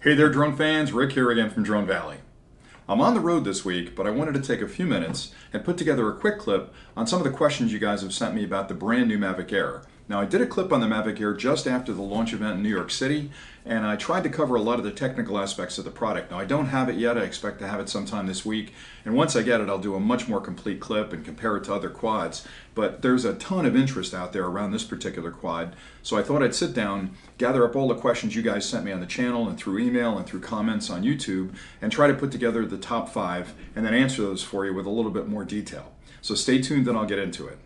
Hey there, drone fans. Rick here again from Drone Valley. I'm on the road this week, but I wanted to take a few minutes and put together a quick clip on some of the questions you guys have sent me about the brand new Mavic Air. Now, I did a clip on the Mavic Air just after the launch event in New York City, and I tried to cover a lot of the technical aspects of the product. Now, I don't have it yet. I expect to have it sometime this week, and once I get it, I'll do a much more complete clip and compare it to other quads. But there's a ton of interest out there around this particular quad, so I thought I'd sit down, gather up all the questions you guys sent me on the channel and through email and through comments on YouTube, and try to put together the top 5 and then answer those for you with a little bit more detail. So stay tuned and I'll get into it.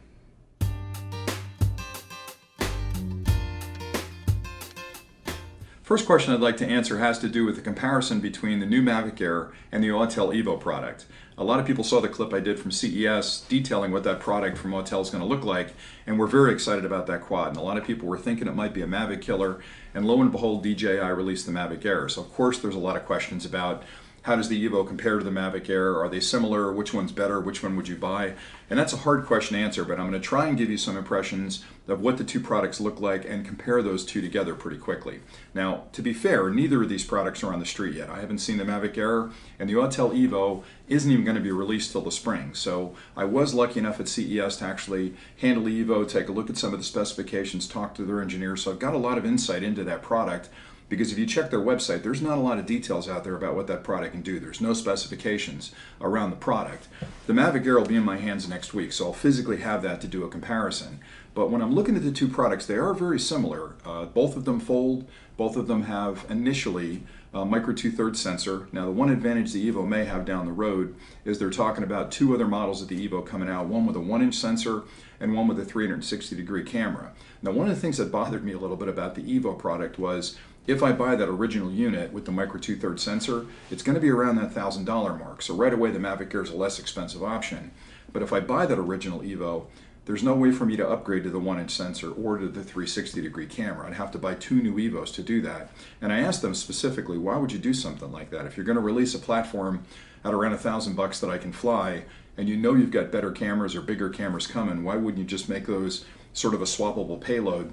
First question I'd like to answer has to do with the comparison between the new Mavic Air and the Autel Evo product. A lot of people saw the clip I did from CES detailing what that product from Autel is going to look like, and we're very excited about that quad. And a lot of people were thinking it might be a Mavic killer, and lo and behold, DJI released the Mavic Air. So of course there's a lot of questions about how does the Evo compare to the Mavic Air? Are they similar? Which one's better? Which one would you buy? And that's a hard question to answer, but I'm going to try and give you some impressions of what the two products look like and compare those two together pretty quickly. Now, to be fair, neither of these products are on the street yet. I haven't seen the Mavic Air, and the Autel Evo isn't even going to be released till the spring. So I was lucky enough at CES to actually handle the Evo, take a look at some of the specifications, talk to their engineers. So I've got a lot of insight into that product. Because if you check their website, there's not a lot of details out there about what that product can do. There's no specifications around the product. The Mavic Air will be in my hands next week, so I'll physically have that to do a comparison. But when I'm looking at the two products, they are very similar. Both of them fold. Both of them have initially a micro 2/3 sensor. Now, the one advantage the Evo may have down the road is they're talking about 2 other models of the Evo coming out, one with a 1-inch sensor and one with a 360-degree camera. Now, one of the things that bothered me a little bit about the Evo product was if I buy that original unit with the micro 2/3 sensor, it's going to be around that $1,000 mark. So right away, the Mavic Air is a less expensive option. But if I buy that original Evo, there's no way for me to upgrade to the 1-inch sensor or to the 360-degree camera. I'd have to buy 2 new Evos to do that. And I asked them specifically, why would you do something like that? If you're going to release a platform at around $1,000 that I can fly, and you know you've got better cameras or bigger cameras coming, why wouldn't you just make those sort of a swappable payload?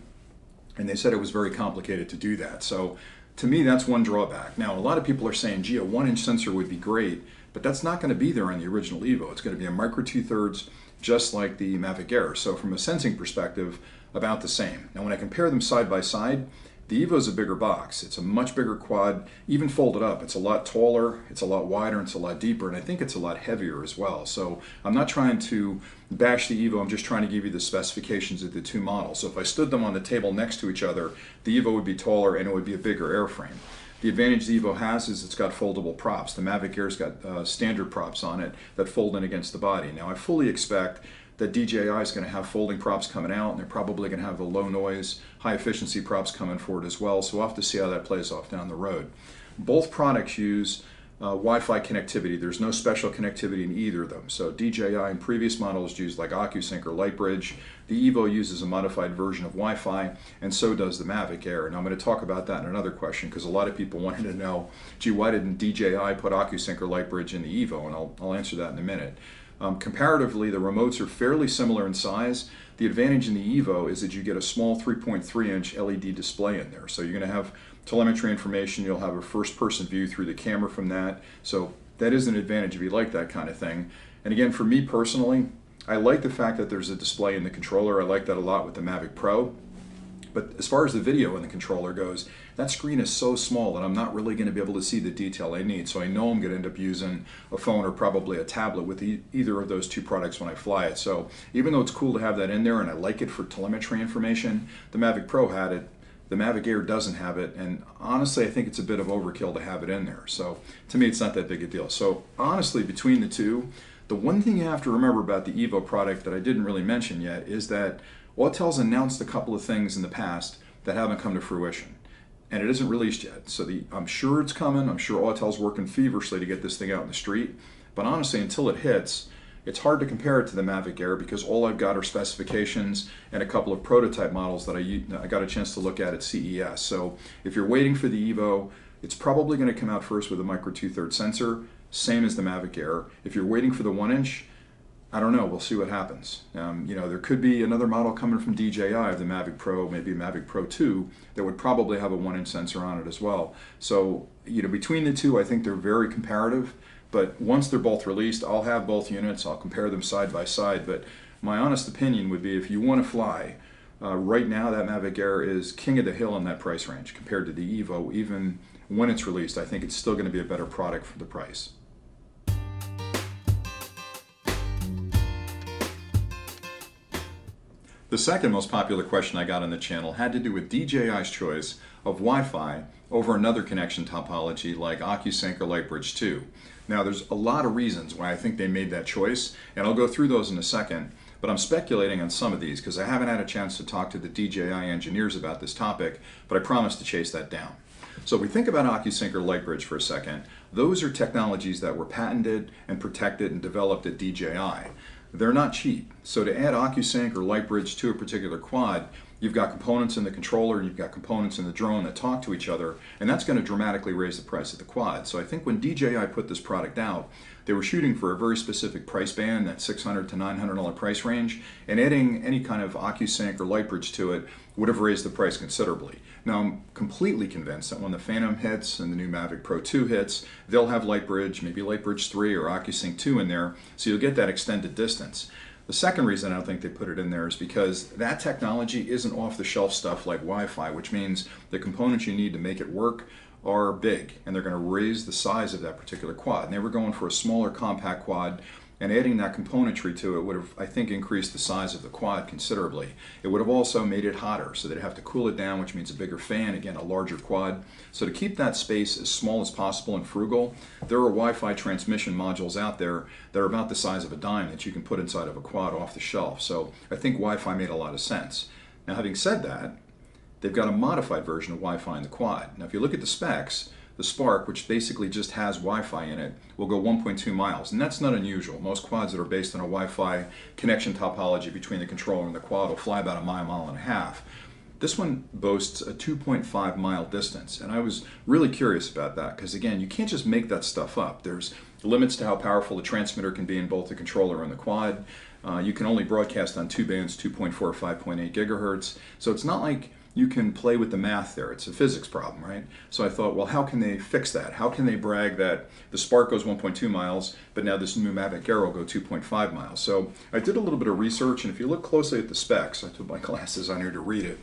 And they said it was very complicated to do that. So to me, that's one drawback. Now, a lot of people are saying, gee, a 1-inch sensor would be great, but that's not going to be there on the original Evo. It's going to be a micro 2/3, just like the Mavic Air. So from a sensing perspective, about the same. Now, when I compare them side by side, the Evo is a bigger box. It's a much bigger quad, even folded up. It's a lot taller, it's a lot wider, and it's a lot deeper, and I think it's a lot heavier as well. So I'm not trying to bash the Evo, I'm just trying to give you the specifications of the two models. So if I stood them on the table next to each other, the Evo would be taller and it would be a bigger airframe. The advantage the Evo has is it's got foldable props. The Mavic Air's got standard props on it that fold in against the body. Now, I fully expect that DJI is going to have folding props coming out, and they're probably going to have the low noise, high efficiency props coming forward as well, so we'll have to see how that plays off down the road. Both products use Wi-Fi connectivity. There's no special connectivity in either of them. So DJI in previous models used like Occusync or Lightbridge. The Evo uses a modified version of Wi-Fi, and so does the Mavic Air. And I'm going to talk about that in another question because a lot of people wanted to know, gee, why didn't DJI put Occusync or Lightbridge in the Evo? And I'll answer that in a minute. Comparatively, the remotes are fairly similar in size. The advantage in the Evo is that you get a small 3.3-inch LED display in there. So you're going to have telemetry information. You'll have a first-person view through the camera from that. So that is an advantage if you like that kind of thing. And again, for me personally, I like the fact that there's a display in the controller. I like that a lot with the Mavic Pro. But as far as the video in the controller goes, that screen is so small that I'm not really going to be able to see the detail I need. So I know I'm going to end up using a phone or probably a tablet with either of those two products when I fly it. So even though it's cool to have that in there and I like it for telemetry information, the Mavic Pro had it. The Mavic Air doesn't have it, and honestly I think it's a bit of overkill to have it in there. So to me it's not that big a deal. So honestly, between the two, the one thing you have to remember about the Evo product that I didn't really mention yet is that Autel's announced a couple of things in the past that haven't come to fruition, and it isn't released yet. So I'm sure it's coming. I'm sure Autel's working feverishly to get this thing out in the street, but honestly, until it hits, it's hard to compare it to the Mavic Air because all I've got are specifications and a couple of prototype models that I got a chance to look at CES. So if you're waiting for the Evo, it's probably going to come out first with a micro 2/3 sensor, same as the Mavic Air. If you're waiting for the 1-inch, I don't know. We'll see what happens. There could be another model coming from DJI of the Mavic Pro, maybe Mavic Pro 2, that would probably have a 1-inch sensor on it as well. So, between the two, I think they're very comparative. But once they're both released, I'll have both units. I'll compare them side by side. But my honest opinion would be, if you want to fly, right now that Mavic Air is king of the hill in that price range compared to the Evo. Even when it's released, I think it's still going to be a better product for the price. The second most popular question I got on the channel had to do with DJI's choice of Wi-Fi over another connection topology like Occusync or Lightbridge 2. Now, there's a lot of reasons why I think they made that choice, and I'll go through those in a second, but I'm speculating on some of these because I haven't had a chance to talk to the DJI engineers about this topic, but I promise to chase that down. So if we think about Occusync or Lightbridge for a second, those are technologies that were patented and protected and developed at DJI. They're not cheap. So to add Occusync or Lightbridge to a particular quad, you've got components in the controller, you've got components in the drone that talk to each other, and that's going to dramatically raise the price of the quad. So I think when DJI put this product out, they were shooting for a very specific price band, that $600 to $900 price range, and adding any kind of Occusync or Lightbridge to it would have raised the price considerably. Now, I'm completely convinced that when the Phantom hits and the new Mavic Pro 2 hits, they'll have Lightbridge, maybe Lightbridge 3 or Occusync 2 in there, so you'll get that extended distance. The second reason I don't think they put it in there is because that technology isn't off-the-shelf stuff like Wi-Fi, which means the components you need to make it work are big, and they're going to raise the size of that particular quad. And they were going for a smaller compact quad, and adding that componentry to it would have, I think, increased the size of the quad considerably. It would have also made it hotter, so they'd have to cool it down, which means a bigger fan, again, a larger quad. So to keep that space as small as possible and frugal, there are Wi-Fi transmission modules out there that are about the size of a dime that you can put inside of a quad off the shelf. So I think Wi-Fi made a lot of sense. Now, having said that, they've got a modified version of Wi-Fi in the quad. Now, if you look at the specs, the Spark, which basically just has Wi-Fi in it, will go 1.2 miles, and that's not unusual. Most quads that are based on a Wi-Fi connection topology between the controller and the quad will fly about a mile, mile and a half. This one boasts a 2.5 mile distance, and I was really curious about that because, again, you can't just make that stuff up. There's limits to how powerful the transmitter can be in both the controller and the quad. You can only broadcast on two bands, 2.4 or 5.8 gigahertz, so it's not like you can play with the math there. It's a physics problem, right? So I thought, well, how can they fix that? How can they brag that the Spark goes 1.2 miles, but now this new Mavic Air will go 2.5 miles? So I did a little bit of research, and if you look closely at the specs, I put my glasses on here to read it.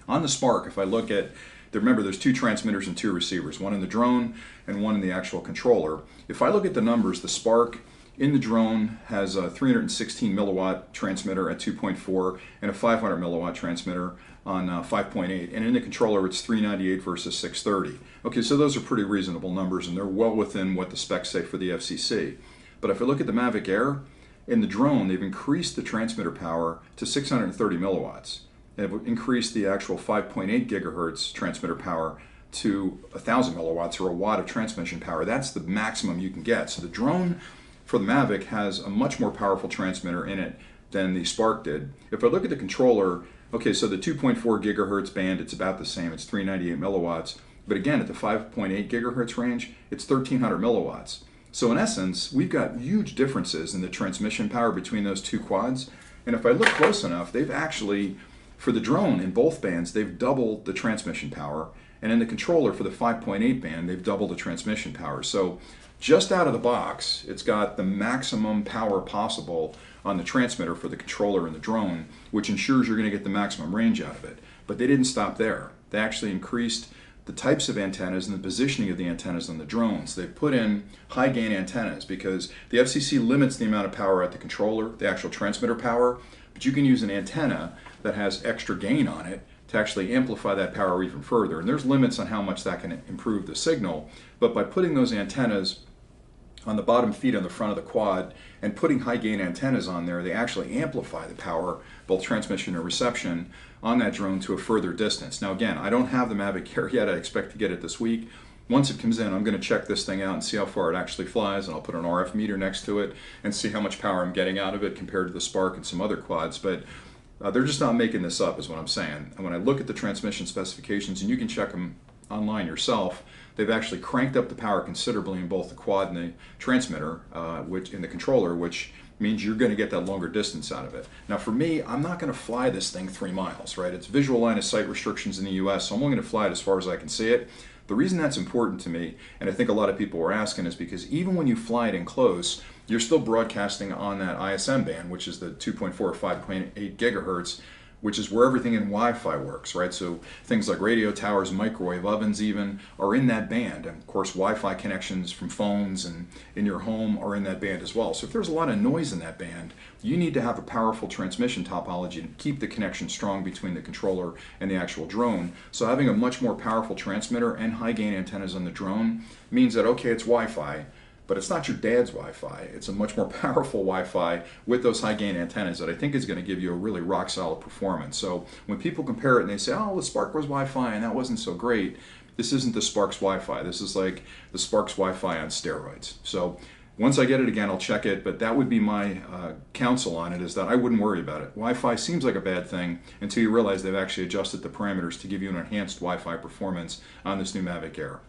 On the Spark, if I look at, remember there's two transmitters and two receivers, one in the drone and one in the actual controller. If I look at the numbers, the Spark in the drone has a 316 milliwatt transmitter at 2.4 and a 500 milliwatt transmitter on 5.8, and in the controller it's 398 versus 630. Okay, so those are pretty reasonable numbers, and they're well within what the specs say for the FCC. But if I look at the Mavic Air, in the drone they've increased the transmitter power to 630 milliwatts. They've increased the actual 5.8 gigahertz transmitter power to 1,000 milliwatts, or a watt of transmission power. That's the maximum you can get. So the drone for the Mavic has a much more powerful transmitter in it than the Spark did. If I look at the controller, okay, so the 2.4 gigahertz band, it's about the same. It's 398 milliwatts. But again, at the 5.8 gigahertz range, it's 1,300 milliwatts. So in essence, we've got huge differences in the transmission power between those two quads. And if I look close enough, they've actually, for the drone in both bands, they've doubled the transmission power. And in the controller for the 5.8 band, they've doubled the transmission power. So just out of the box, it's got the maximum power possible on the transmitter for the controller and the drone, which ensures you're going to get the maximum range out of it. But they didn't stop there. They actually increased the types of antennas and the positioning of the antennas on the drones. They've put in high gain antennas because the FCC limits the amount of power at the controller, the actual transmitter power, but you can use an antenna that has extra gain on it to actually amplify that power even further. And there's limits on how much that can improve the signal, but by putting those antennas on the bottom feet on the front of the quad and putting high gain antennas on there, they actually amplify the power, both transmission and reception, on that drone to a further distance. Now again, I don't have the Mavic Air yet. I expect to get it this week. Once it comes in, I'm going to check this thing out and see how far it actually flies, and I'll put an RF meter next to it and see how much power I'm getting out of it compared to the Spark and some other quads. But they're just not making this up, is what I'm saying. And when I look at the transmission specifications, and you can check them online yourself, they've actually cranked up the power considerably in both the quad and the transmitter, which in the controller, which means you're going to get that longer distance out of it. Now for me, I'm not going to fly this thing 3 miles, right? It's visual line of sight restrictions in the US, so I'm only going to fly it as far as I can see it. The reason that's important to me, and I think a lot of people were asking, is because even when you fly it in close, you're still broadcasting on that ISM band, which is the 2.4 or 5.8 gigahertz, which is where everything in Wi-Fi works, right? So things like radio towers, microwave ovens even, are in that band. And of course, Wi-Fi connections from phones and in your home are in that band as well. So if there's a lot of noise in that band, you need to have a powerful transmission topology to keep the connection strong between the controller and the actual drone. So having a much more powerful transmitter and high gain antennas on the drone means that, okay, it's Wi-Fi, but it's not your dad's Wi-Fi. It's a much more powerful Wi-Fi with those high gain antennas that I think is going to give you a really rock solid performance. So when people compare it and they say, oh, the Spark was Wi-Fi and that wasn't so great, this isn't the Spark's Wi-Fi. This is like the Spark's Wi-Fi on steroids. So once I get it again, I'll check it, but that would be my counsel on it, is that I wouldn't worry about it. Wi-Fi seems like a bad thing until you realize they've actually adjusted the parameters to give you an enhanced Wi-Fi performance on this new Mavic Air.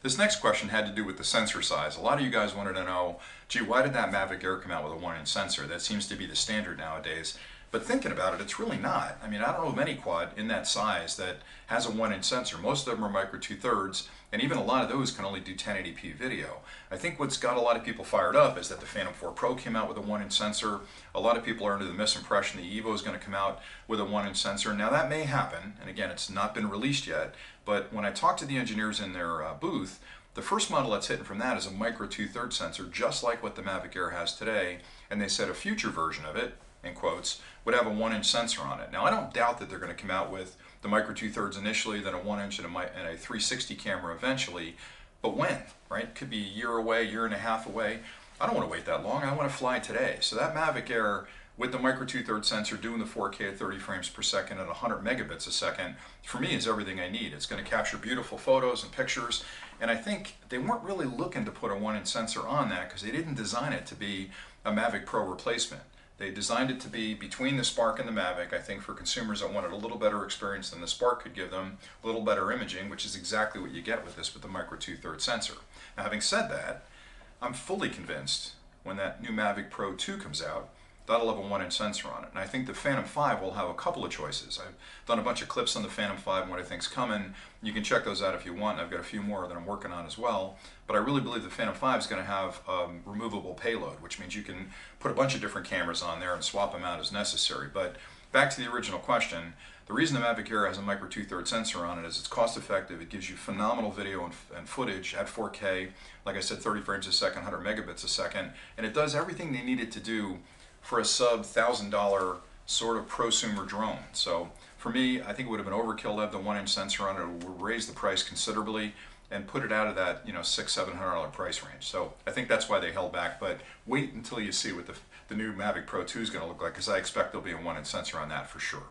This next question had to do with the sensor size. A lot of you guys wanted to know, gee, why did that Mavic Air come out with a 1-inch sensor? That seems to be the standard nowadays. But thinking about it, it's really not. I mean, I don't know of any quad in that size that has a 1-inch sensor. Most of them are micro 2/3, and even a lot of those can only do 1080p video. I think what's got a lot of people fired up is that the Phantom 4 Pro came out with a 1-inch sensor. A lot of people are under the misimpression the Evo is going to come out with a 1-inch sensor. Now that may happen, and again, it's not been released yet, but when I talked to the engineers in their booth, the first model that's hitting from that is a micro 2/3 sensor, just like what the Mavic Air has today, and they said a future version of it, in quotes, would have a 1-inch sensor on it. Now I don't doubt that they're going to come out with the micro 2/3 initially, then a 1-inch and a 360 camera eventually, but when, right? Could be a year away, year and a half away. I don't want to wait that long. I want to fly today. So that Mavic Air with the micro 2/3 sensor doing the 4K at 30 frames per second at 100 megabits a second, for me is everything I need. It's going to capture beautiful photos and pictures, and I think they weren't really looking to put a 1-inch sensor on that because they didn't design it to be a Mavic Pro replacement. They designed it to be between the Spark and the Mavic, I think, for consumers that wanted a little better experience than the Spark could give them, a little better imaging, which is exactly what you get with this with the micro 2/3 sensor. Now having said that, I'm fully convinced when that new Mavic Pro 2 comes out, that'll have a 1-inch sensor on it. And I think the Phantom 5 will have a couple of choices. I've done a bunch of clips on the Phantom 5 and what I think's coming. You can check those out if you want. I've got a few more that I'm working on as well. But I really believe the Phantom 5 is going to have removable payload, which means you can put a bunch of different cameras on there and swap them out as necessary. But back to the original question, the reason the Mavic Air has a micro 2/3 sensor on it is it's cost effective. It gives you phenomenal video and footage at 4K, like I said, 30 frames a second, 100 megabits a second, and it does everything they need it to do for a sub $1,000 sort of prosumer drone. So for me, I think it would have been overkill to have the 1-inch sensor on it. It would raise the price considerably and put it out of that, you know, $600-700 price range. So I think that's why they held back. But wait until you see what the new Mavic Pro 2 is going to look like, because I expect there'll be a 1-inch sensor on that for sure.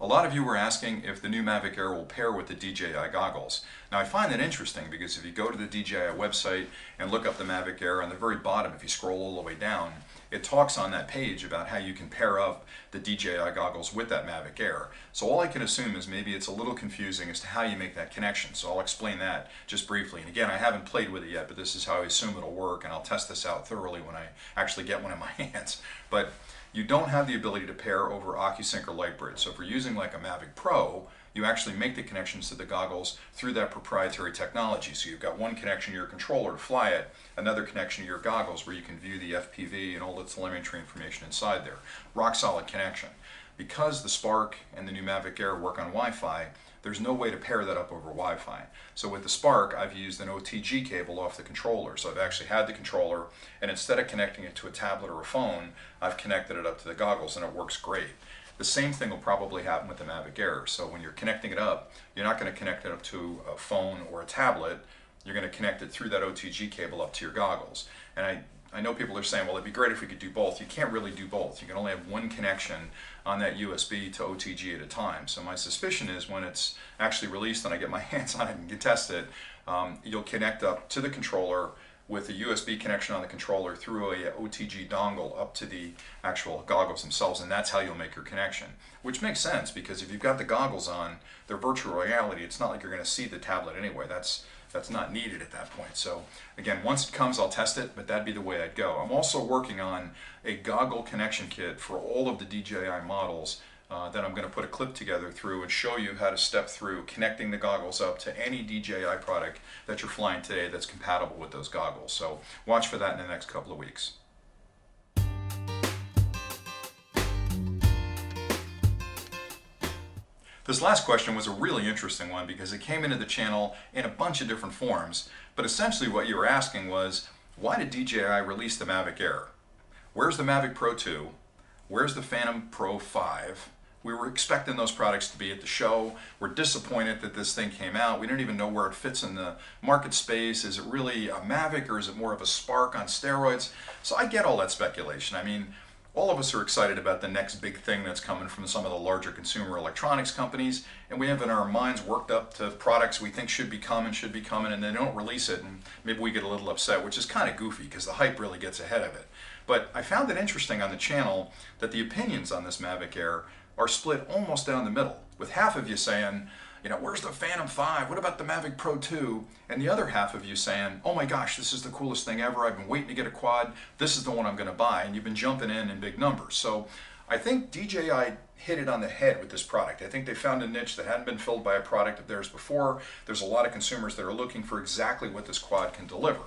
A lot of you were asking if the new Mavic Air will pair with the DJI goggles. Now I find that interesting because if you go to the DJI website and look up the Mavic Air, on the very bottom, if you scroll all the way down, it talks on that page about how you can pair up the DJI goggles with that Mavic Air. So all I can assume is maybe it's a little confusing as to how you make that connection. So I'll explain that just briefly. And again, I haven't played with it yet, but this is how I assume it'll work, and I'll test this out thoroughly when I actually get one in my hands. But you don't have the ability to pair over Occusync or Lightbridge. So if you're using like a Mavic Pro, you actually make the connections to the goggles through that proprietary technology. So you've got one connection to your controller to fly it, another connection to your goggles where you can view the FPV and all the telemetry information inside there. Rock solid connection. Because the Spark and the new Mavic Air work on Wi-Fi, there's no way to pair that up over Wi-Fi. So with the Spark, I've used an OTG cable off the controller. So I've actually had the controller, and instead of connecting it to a tablet or a phone, I've connected it up to the goggles, and it works great. The same thing will probably happen with the Mavic Air. So when you're connecting it up, you're not going to connect it up to a phone or a tablet. You're going to connect it through that OTG cable up to your goggles. And I know people are saying, well, it'd be great if we could do both. You can't really do both. You can only have one connection on that USB to OTG at a time. So my suspicion is when it's actually released and I get my hands on it and can test it, you'll connect up to the controller with a USB connection on the controller through a OTG dongle up to the actual goggles themselves, and that's how you'll make your connection. Which makes sense, because if you've got the goggles on, they're virtual reality. It's not like you're going to see the tablet anyway. That's not needed at that point. So again, once it comes, I'll test it, but that'd be the way I'd go. I'm also working on a goggle connection kit for all of the DJI models that I'm going to put a clip together through and show you how to step through connecting the goggles up to any DJI product that you're flying today that's compatible with those goggles. So watch for that in the next couple of weeks. This last question was a really interesting one because it came into the channel in a bunch of different forms, but essentially what you were asking was, why did DJI release the Mavic Air? Where's the Mavic Pro 2? Where's the Phantom Pro 5? We were expecting those products to be at the show. We're disappointed that this thing came out. We don't even know where it fits in the market space. Is it really a Mavic or is it more of a Spark on steroids? So I get all that speculation. I mean, all of us are excited about the next big thing that's coming from some of the larger consumer electronics companies, and we have in our minds worked up to products we think should be coming, and they don't release it, and maybe we get a little upset, which is kind of goofy because the hype really gets ahead of it. But I found it interesting on the channel that the opinions on this Mavic Air are split almost down the middle, with half of you saying, you know, where's the Phantom 5? What about the Mavic Pro 2? And the other half of you saying, oh my gosh, this is the coolest thing ever. I've been waiting to get a quad. This is the one I'm going to buy. And you've been jumping in big numbers. So I think DJI hit it on the head with this product. I think they found a niche that hadn't been filled by a product of theirs before. There's a lot of consumers that are looking for exactly what this quad can deliver.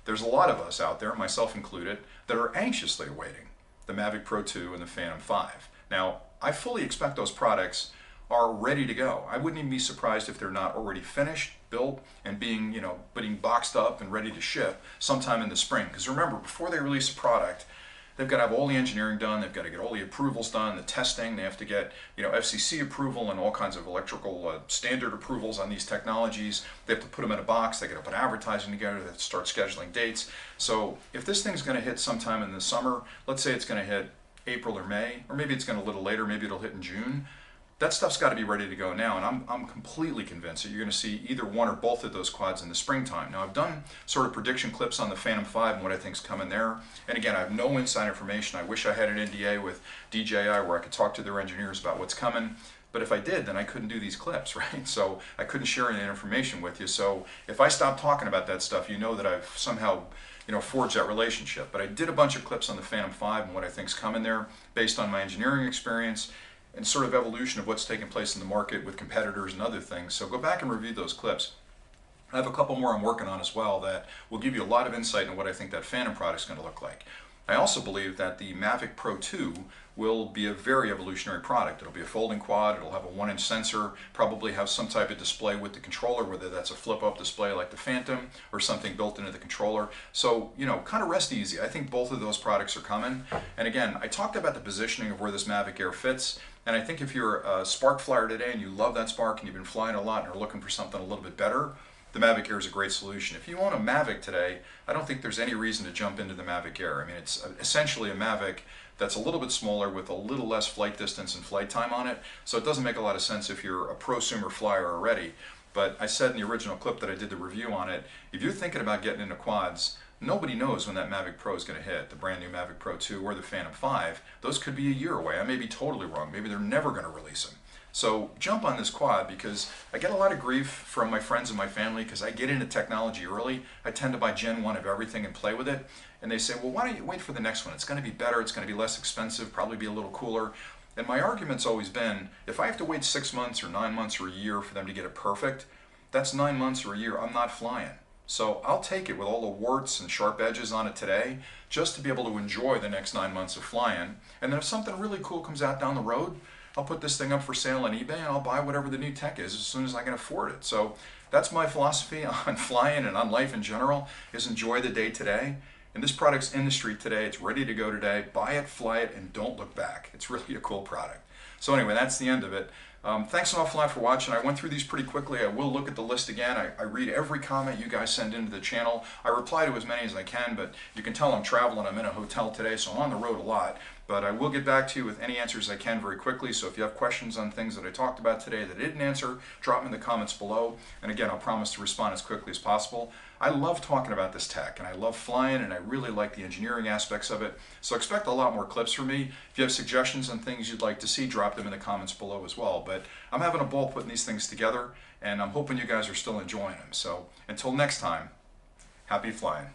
There's a lot of us out there, myself included, that are anxiously awaiting the Mavic Pro 2 and the Phantom 5. Now, I fully expect those products are ready to go. I wouldn't even be surprised if they're not already finished, built, and being boxed up and ready to ship sometime in the spring. Because remember, before they release a product, they've got to have all the engineering done, they've got to get all the approvals done, the testing, they have to get FCC approval and all kinds of electrical standard approvals on these technologies. They have to put them in a box, they got to put advertising together, they have to start scheduling dates. So if this thing's going to hit sometime in the summer, let's say it's going to hit April or May, or maybe it's going to a little later, maybe it'll hit in June, that stuff's got to be ready to go now, and I'm completely convinced that you're going to see either one or both of those quads in the springtime. Now, I've done sort of prediction clips on the Phantom 5 and what I think's coming there, and again, I have no inside information. I wish I had an NDA with DJI where I could talk to their engineers about what's coming, but if I did, then I couldn't do these clips, right? So I couldn't share any information with you. So if I stop talking about that stuff, you know that I've somehow forged that relationship. But I did a bunch of clips on the Phantom 5 and what I think's coming there based on my engineering experience and sort of evolution of what's taking place in the market with competitors and other things. So go back and review those clips. I have a couple more I'm working on as well that will give you a lot of insight into what I think that Phantom product's going to look like. I also believe that the Mavic Pro 2 will be a very evolutionary product. It'll be a folding quad, it'll have a 1-inch sensor, probably have some type of display with the controller, whether that's a flip-up display like the Phantom or something built into the controller. So, kind of rest easy. I think both of those products are coming. And again, I talked about the positioning of where this Mavic Air fits, and I think if you're a Spark flyer today and you love that Spark and you've been flying a lot and are looking for something a little bit better, the Mavic Air is a great solution. If you own a Mavic today, I don't think there's any reason to jump into the Mavic Air. I mean, it's essentially a Mavic that's a little bit smaller with a little less flight distance and flight time on it, so it doesn't make a lot of sense if you're a prosumer flyer already. But I said in the original clip that I did the review on it, if you're thinking about getting into quads, nobody knows when that Mavic Pro is going to hit, the brand new Mavic Pro 2 or the Phantom 5. Those could be a year away. I may be totally wrong. Maybe they're never going to release them. So jump on this quad, because I get a lot of grief from my friends and my family because I get into technology early. I tend to buy Gen 1 of everything and play with it. And they say, well, why don't you wait for the next one? It's going to be better, it's going to be less expensive, probably be a little cooler. And my argument's always been, if I have to wait 6 months or 9 months or a year for them to get it perfect, that's 9 months or a year I'm not flying. So I'll take it with all the warts and sharp edges on it today, just to be able to enjoy the next 9 months of flying. And then if something really cool comes out down the road, I'll put this thing up for sale on eBay and I'll buy whatever the new tech is as soon as I can afford it. So that's my philosophy on flying and on life in general, is enjoy the day today. And this product's in the street today, it's ready to go today. Buy it, fly it, and don't look back. It's really a cool product. So anyway, that's the end of it. Thanks an awful lot for watching. I went through these pretty quickly. I will look at the list again. I read every comment you guys send into the channel. I reply to as many as I can, but you can tell I'm traveling. I'm in a hotel today, so I'm on the road a lot. But I will get back to you with any answers I can very quickly. So if you have questions on things that I talked about today that I didn't answer, drop them in the comments below. And again, I'll promise to respond as quickly as possible. I love talking about this tech, and I love flying, and I really like the engineering aspects of it. So expect a lot more clips from me. If you have suggestions on things you'd like to see, drop them in the comments below as well. But I'm having a ball putting these things together, and I'm hoping you guys are still enjoying them. So until next time, happy flying.